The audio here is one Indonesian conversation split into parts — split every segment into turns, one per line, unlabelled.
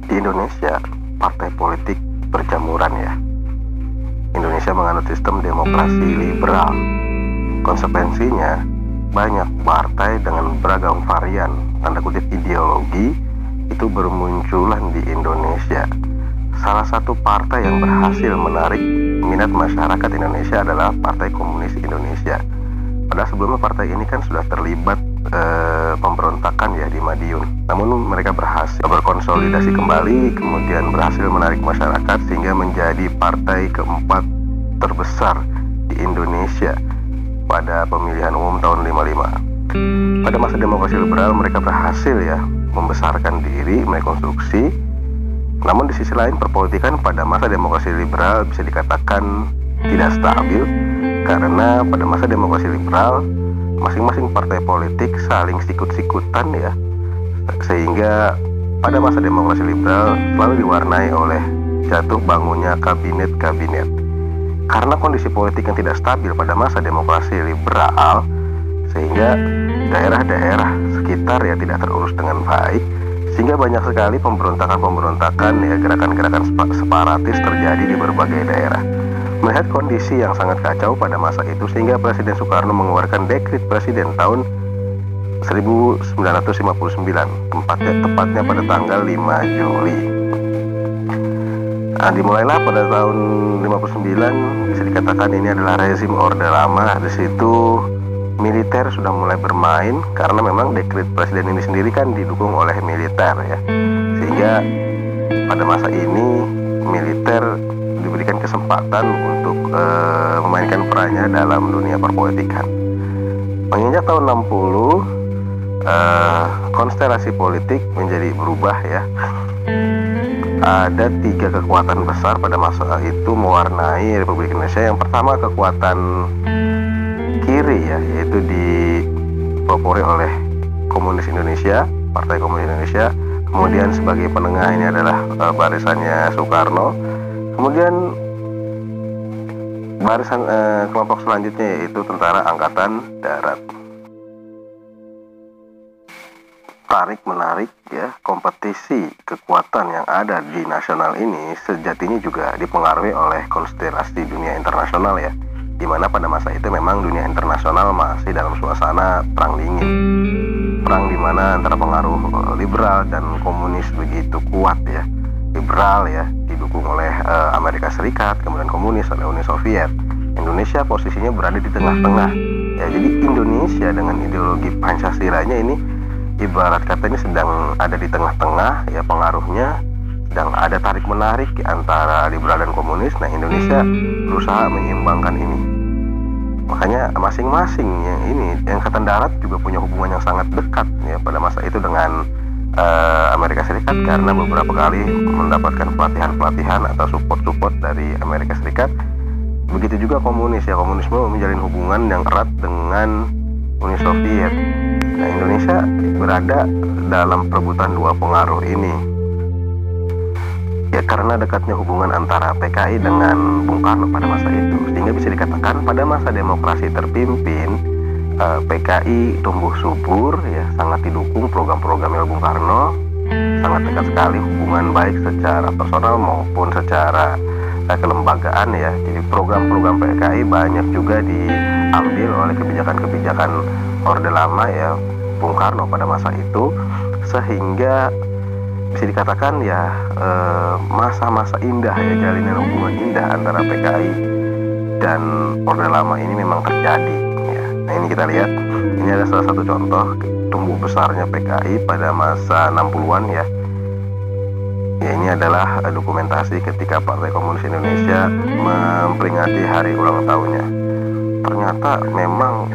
Di Indonesia, partai politik berjamuran ya. Indonesia menganut sistem demokrasi liberal. Konsekuensinya, banyak partai dengan beragam varian, tanda kutip ideologi, itu bermunculan di Indonesia. Salah satu partai yang berhasil menarik minat masyarakat Indonesia adalah Partai Komunis Indonesia. Padahal sebelumnya partai ini kan sudah terlibat pemberontakan ya di Madiun. Namun mereka berhasil berkonsolidasi kembali, kemudian berhasil menarik masyarakat sehingga menjadi partai keempat terbesar di Indonesia pada pemilihan umum tahun 55. Pada masa demokrasi liberal mereka berhasil ya membesarkan diri, merekonstruksi. Namun di sisi lain perpolitikan pada masa demokrasi liberal bisa dikatakan tidak stabil, karena pada masa demokrasi liberal masing-masing partai politik saling sikut-sikutan ya, sehingga pada masa demokrasi liberal selalu diwarnai oleh jatuh bangunnya kabinet-kabinet. Karena kondisi politik yang tidak stabil pada masa demokrasi liberal, sehingga daerah-daerah sekitar ya tidak terurus dengan baik, sehingga banyak sekali pemberontakan-pemberontakan ya, gerakan-gerakan separatis terjadi di berbagai daerah. Melihat kondisi yang sangat kacau pada masa itu, sehingga Presiden Soekarno mengeluarkan dekret presiden tahun 1959, tepatnya pada tanggal 5 Juli. Nah, dimulailah pada tahun 59, bisa dikatakan ini adalah rezim Orde Lama. Di situ militer sudah mulai bermain, karena memang dekret presiden ini sendiri kan didukung oleh militer ya, sehingga pada masa ini militer diberikan kesempatan untuk memainkan perannya dalam dunia perpolitikan. Menginjak tahun 60, konstelasi politik menjadi berubah ya. Ada 3 kekuatan besar pada masa itu mewarnai Republik Indonesia. Yang pertama kekuatan kiri ya, yaitu dipelopori oleh Komunis Indonesia, Partai Komunis Indonesia. Kemudian sebagai penengah ini adalah barisannya Soekarno. Kemudian barisan kelompok selanjutnya yaitu Tentara Angkatan Darat. Tarik menarik ya, kompetisi kekuatan yang ada di nasional ini sejatinya juga dipengaruhi oleh konstelasi dunia internasional ya, dimana pada masa itu memang dunia internasional masih dalam suasana perang dingin, perang dimana antara pengaruh liberal dan komunis begitu kuat ya. Liberal ya didukung oleh Amerika Serikat, kemudian komunis oleh Uni Soviet. Indonesia posisinya berada di tengah-tengah ya. Jadi Indonesia dengan ideologi Pancasilanya ini ibarat katanya sedang ada di tengah-tengah ya, pengaruhnya sedang ada tarik menarik antara liberal dan komunis. Nah, Indonesia berusaha menyeimbangkan ini. Makanya masing-masing yang Angkatan Darat juga punya hubungan yang sangat dekat ya pada masa itu dengan Amerika Serikat, karena beberapa kali mendapatkan pelatihan-pelatihan atau support dari Amerika Serikat. Begitu juga komunis ya, komunisme menjalin hubungan yang erat dengan Uni Soviet. Nah, Indonesia berada dalam perebutan 2 pengaruh ini ya, karena dekatnya hubungan antara PKI dengan Bung Karno pada masa itu, sehingga bisa dikatakan pada masa demokrasi terpimpin PKI tumbuh subur ya, sangat didukung program-programnya Bung Karno, sangat dekat sekali hubungan baik secara personal maupun secara kelembagaan ya. Jadi program-program PKI banyak juga diambil oleh kebijakan-kebijakan Orde Lama ya, Bung Karno pada masa itu, sehingga bisa dikatakan ya masa-masa indah ya, jalinan hubungan indah antara PKI dan Orde Lama ini memang terjadi. Nah, ini kita lihat, ini ada salah satu contoh tumbuh besarnya PKI pada masa 60-an ya. Ya, ini adalah dokumentasi ketika Partai Komunis Indonesia memperingati hari ulang tahunnya. Ternyata memang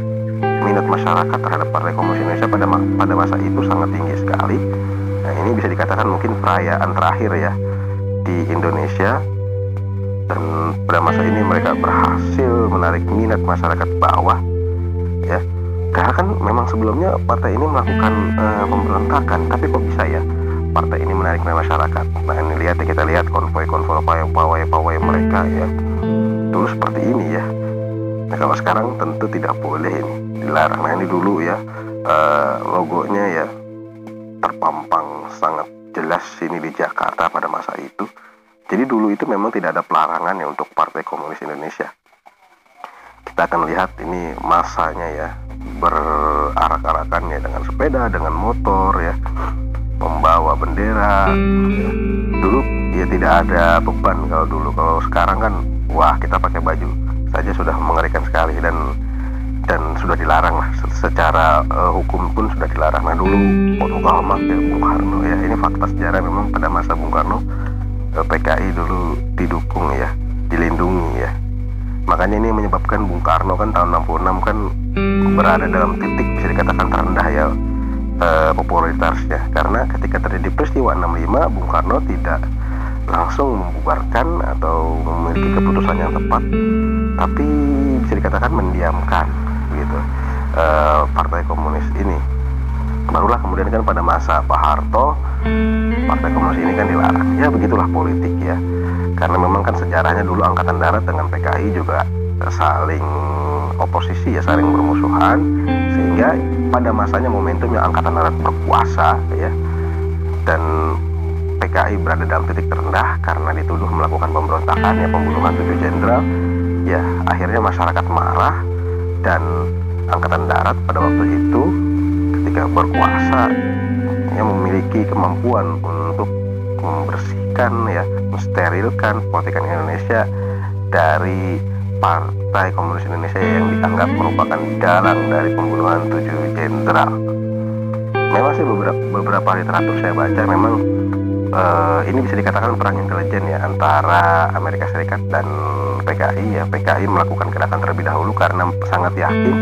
minat masyarakat terhadap Partai Komunis Indonesia pada masa itu sangat tinggi sekali. Nah, ini bisa dikatakan mungkin perayaan terakhir ya di Indonesia. Dan pada masa ini mereka berhasil menarik minat masyarakat bawah ya, karena kan memang sebelumnya partai ini melakukan pemberontakan, tapi kok bisa ya partai ini menarik masyarakat. Nah, ini lihat ya, kita lihat konvoi-konvoi pawai mereka ya, dulu seperti ini ya. Nah, kalau sekarang tentu tidak boleh, ini dilarang. Nah, ini dulu ya logonya ya terpampang sangat jelas ini di Jakarta pada masa itu. Jadi dulu itu memang tidak ada pelarangan ya untuk Partai Komunis Indonesia. Kita akan lihat ini masanya ya, berarak-arakan ya, dengan sepeda, dengan motor ya, membawa bendera ya. Dulu ya tidak ada beban kalau dulu. Kalau sekarang kan wah, kita pakai baju saja sudah mengerikan sekali dan sudah dilarang lah, secara hukum pun sudah dilarang. Nah dulu waktu Kalmak ya, Bung Karno ya, ini fakta sejarah memang pada masa Bung Karno PKI dulu didukung ya, dilindungi ya. Makanya ini menyebabkan Bung Karno kan tahun 66 kan berada dalam titik bisa dikatakan terendah ya popularitasnya, karena ketika terjadi peristiwa 65 Bung Karno tidak langsung membubarkan atau memiliki keputusan yang tepat, tapi bisa dikatakan mendiamkan gitu Partai Komunis ini. Barulah kemudian kan pada masa Pak Harto Partai Komunis ini kan dilarang. Ya begitulah politik ya, karena memang kan sejarahnya dulu Angkatan Darat dengan PKI juga saling oposisi ya, saling bermusuhan, sehingga pada masanya momentumnya Angkatan Darat berkuasa ya, dan PKI berada dalam titik terendah karena dituduh melakukan pemberontakan ya, pembunuhan 7 jenderal ya. Akhirnya masyarakat marah dan Angkatan Darat pada waktu itu ketika berkuasa ya, memiliki kemampuan untuk membersihkan ya, mensterilkan politikan Indonesia dari Partai Komunis Indonesia yang dianggap merupakan dalang dari pembunuhan 7 jenderal. Memang sih beberapa literatur saya baca memang ini bisa dikatakan perang intelijen ya antara Amerika Serikat dan PKI ya. PKI melakukan gerakan terlebih dahulu karena sangat yakin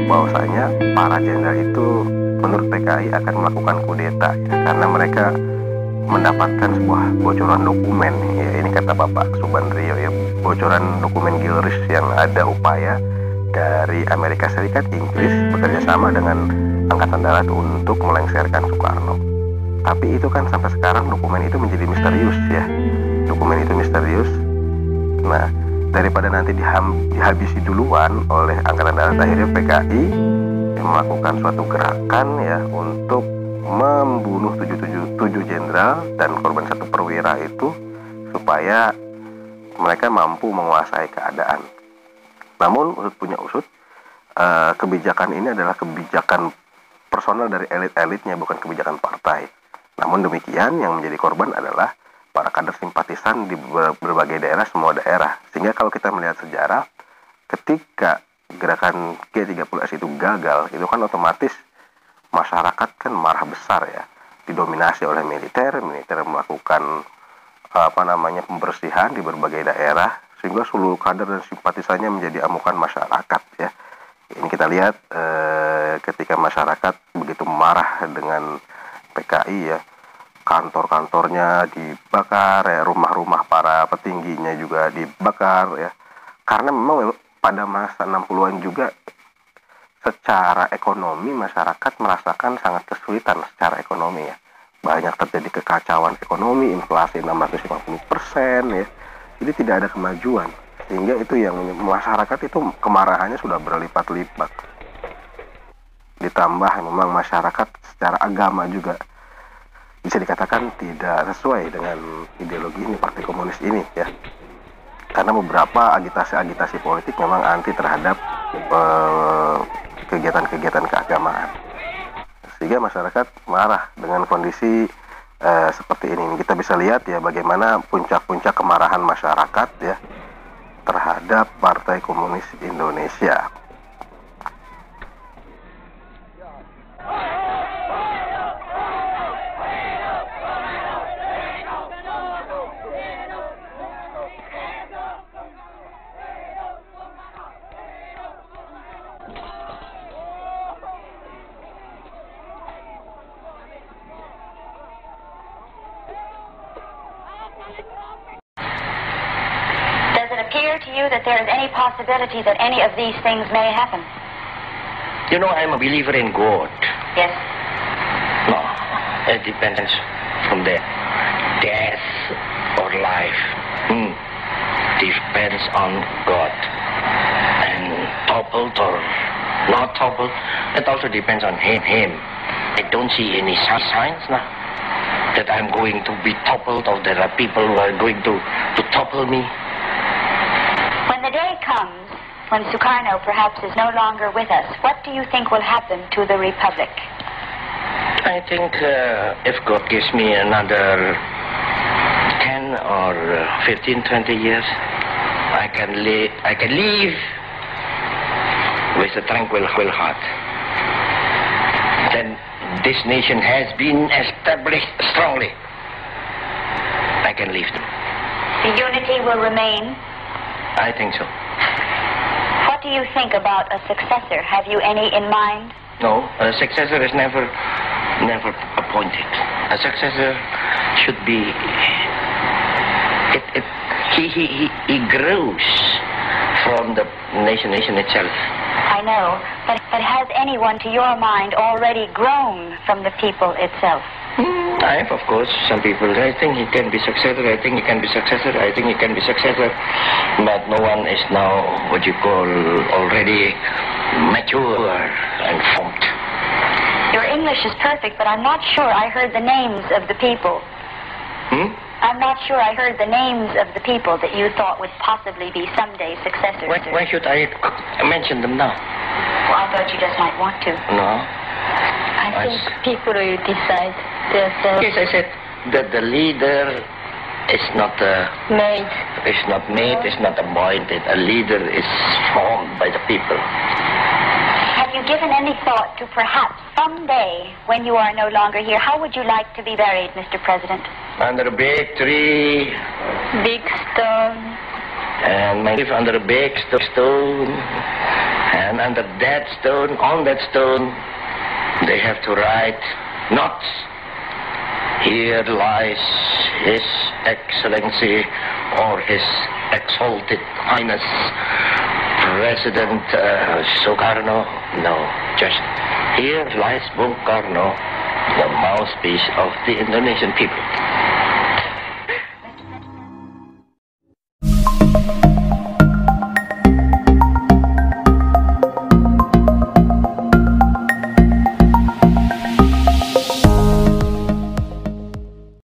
bahwasanya para jenderal itu menurut PKI akan melakukan kudeta ya, karena mereka mendapatkan sebuah bocoran dokumen ya, ini kata Bapak Subandrio ya, bocoran dokumen Gilchrist yang ada upaya dari Amerika Serikat, Inggris bekerja sama dengan Angkatan Darat untuk melengsarkan Soekarno. Tapi itu kan sampai sekarang dokumen itu menjadi misterius ya, dokumen itu misterius. Nah daripada nanti dihabisi duluan oleh Angkatan Darat, akhirnya PKI melakukan suatu gerakan ya untuk membunuh 7 jenderal dan korban 1 perwira itu supaya mereka mampu menguasai keadaan. Namun usut punya usut, kebijakan ini adalah kebijakan personal dari elit-elitnya, bukan kebijakan partai. Namun demikian yang menjadi korban adalah para kader simpatisan di berbagai daerah, semua daerah. Sehingga kalau kita melihat sejarah, ketika gerakan G30S itu gagal, itu kan otomatis masyarakat kan marah besar ya, didominasi oleh militer melakukan pembersihan di berbagai daerah, sehingga seluruh kader dan simpatisannya menjadi amukan masyarakat ya. Ini kita lihat ketika masyarakat begitu marah dengan PKI ya, kantor-kantornya dibakar ya, rumah-rumah para petingginya juga dibakar ya, karena memang pada masa 60-an juga secara ekonomi masyarakat merasakan sangat kesulitan secara ekonomi ya. Banyak terjadi kekacauan ekonomi, inflasi 650% ya. Jadi tidak ada kemajuan. Sehingga itu yang masyarakat itu kemarahannya sudah berlipat-lipat. Ditambah memang masyarakat secara agama juga bisa dikatakan tidak sesuai dengan ideologi ini, Partai Komunis ini ya. Karena beberapa agitasi politik memang anti terhadap kegiatan-kegiatan keagamaan, sehingga masyarakat marah dengan kondisi seperti ini. Kita bisa lihat ya bagaimana puncak-puncak kemarahan masyarakat ya terhadap Partai Komunis Indonesia.
To you that there is any possibility that any of these things may happen?
You know, I'm a believer in God.
Yes.
No, it depends from the death or life. Depends on God. And toppled or not toppled, it also depends on Him. I don't see any signs now. that I'm going to be toppled, or there are people who are going to topple me.
When the day comes when Sukarno perhaps is no longer with us, what do you think will happen to the Republic?
I think if God gives me another 10 or 15, 20 years, I can live with a tranquil heart. Then this nation has been established strongly. I can leave them.
The unity will remain?
I think so.
What do you think about a successor? Have you any in mind?
No, a successor is never appointed. A successor should be... He grows from the nation itself.
I know, but has anyone to your mind already grown from the people itself?
I have, of course, some people. I think he can be successor. I think he can be successor. I think he can be successor. But no one is now what you call already mature and formed.
Your English is perfect, but I'm not sure I heard the names of the people. I'm not sure I heard the names of the people that you thought would possibly be someday successors.
Why should I mention them now?
Well, I thought you just might want to.
No.
I think people will decide themselves.
Yes, I said that the leader is not
Made.
It's not made, it's not appointed. A leader is formed by the people.
Have you given any thought to perhaps someday, when you are no longer here, how would you like to be buried, Mr. President?
Under a big tree.
Big stone.
And my live under a big stone. And under that stone, on that stone, they have to write, not here lies His Excellency or His Exalted Highness President Sukarno. No, just here lies Bung Karno, the mouthpiece of the Indonesian people.